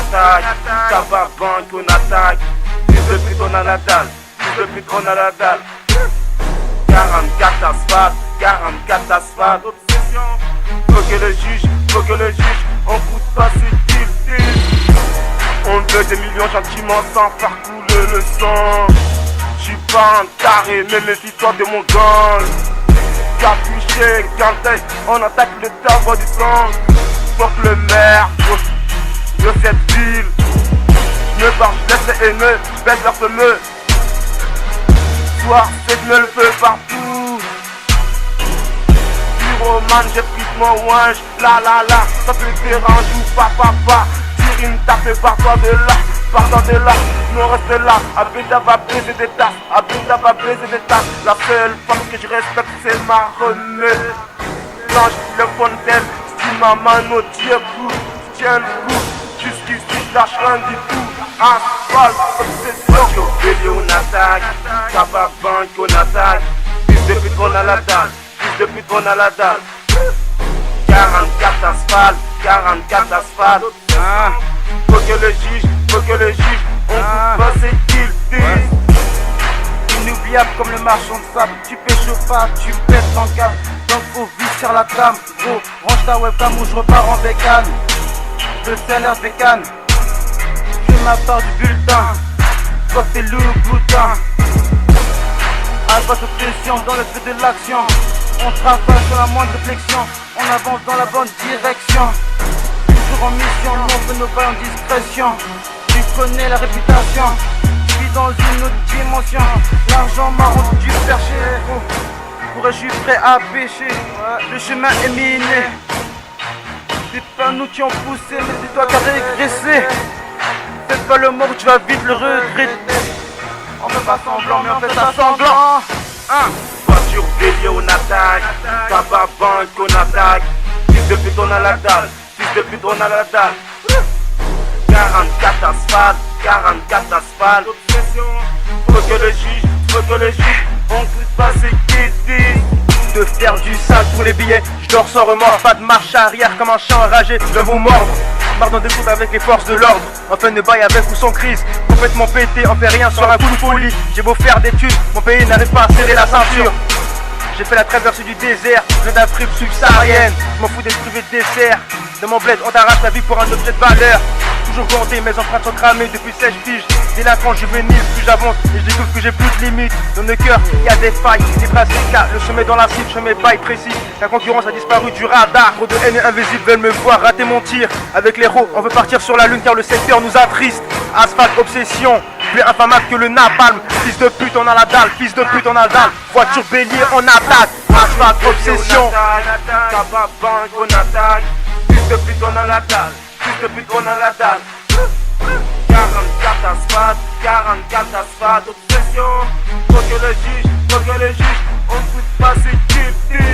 attaque. Ça va banque, on attaque. Fils de pute, on a la dalle. Fils de pute, on a la dalle. 44 asphalte, 44 asphalte. Obsession. Faut que le juge, on coûte pas ce qu'il dit. On veut des millions gentiment sans faire couler le sang. J'suis pas un taré, mais méfie-toi de mon gang. Capuché, gantaille, on attaque le tableau du sang. Sauf le maire de cette ville. J'me barre, j'laisse les haineux, j'baisse leur fameux. Soir, c'est me le feu partout. Pyromane, j'ai pris mon ouinge. La, ça te dérange ou pas, papa. Tire une tape par-toi de là. Pardon de là, nous reste là. Abinda va baiser des tasses, Abinda va baiser des tasses. La seule femme que je respecte c'est ma remède. Blanche, le fontaine, si ma mano tient le coup, tiens le coup. Jusqu'ici je lâche rien du tout. Asphalte, obsession. Vélo on attaque, tabac banque on attaque. Fils de pute on a la dalle, fils de pute on a la dalle. 44 asphalte, 44 asphalte. Faut que le juge, on coupe pas ce qu'il dit. Inoubliable comme le marchand de sable. Tu pécho pas, tu pètes en câble. Donc faut vite sur la trame. Gros, range ta webcam ou je repars en bécane. Le salaire de bécane. Je ma part du bulletin. Toi c'est loup boutin. À pas de pression dans le feu de l'action. On travaille sur la moindre réflexion. On avance dans la bonne direction. En mission, on fait nos balles en discrétion. Tu connais la réputation. Je suis dans une autre dimension. L'argent m'a rendu perché. Pourrais je suis prêt à pêcher. Le chemin est miné. C'est pas nous qui ont poussé, mais c'est toi qui as régressé. Fais pas le mort, tu vas vite le regretter. On fait pas semblant, mais on fait ça semblant. Voiture bélier on attaque, tabac banque on attaque. Fils de pute on a la dalle. Fils de pute, on a la dalle. 44 asphalte, 44 asphalte. Obsession. Faut que le juge, on coûte pas ce qu'il dit. De faire du sale pour les billets, je dors sans remords. Pas de marche arrière comme un chien enragé, je vais vous mordre. Marre dans des coups avec les forces de l'ordre. En fin de bail avec ou sans crise. Complètement pété, on fait rien sur un coup de folie. J'ai beau faire des tubes, mon pays n'arrive pas à serrer la ceinture. J'ai fait la traversée du désert, plein d'Afrique subsaharienne. Je m'en fous d'être privé de dessert. De mon bled, on t'arrache la vie pour un objet de valeur. Toujours ganté, mes empreintes sont cramées depuis 16 piges. Délinquant juvénile, plus j'avance et je découvre que j'ai plus de limites. Dans nos cœurs, il y a des failles, des bracelets cas, le sommet dans la cible, je mets bail précis. La concurrence a disparu du radar. Trop de haine invisible veulent me voir rater mon tir. Avec l'héros, on veut partir sur la lune car le secteur nous attriste. Asphalte, obsession, plus infamable que le napalm. Fils de pute, on a la dalle, fils de pute, on a la dalle. Voiture bélier, on attaque. Asphalte, obsession. Tabac banque on attaque. Fils de pute, on a la dalle. Fils de pute, on a la dalle. 44 asphalte, 44 asphalte. Obsession. Faut que le juge, on coûte pas ce qu'il dit.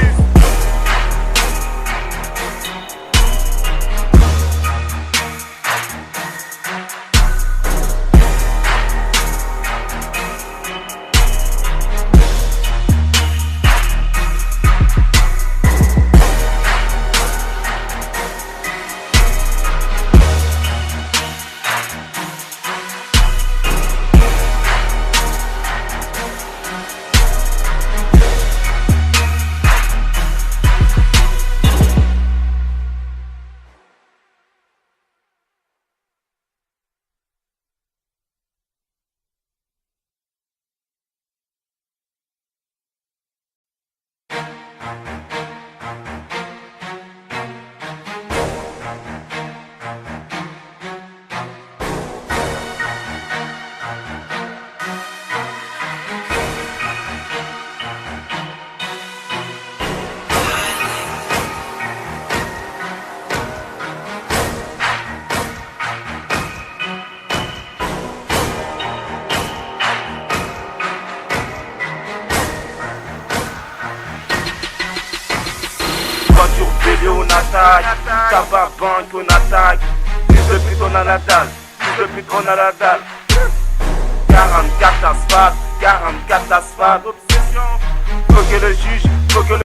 On attaque, tabac banque on attaque. Fils de pute on a la dalle, fils de pute on a la dalle. 44 asphalte, 44 asphalte. Obsession. Faut que le juge, faut que le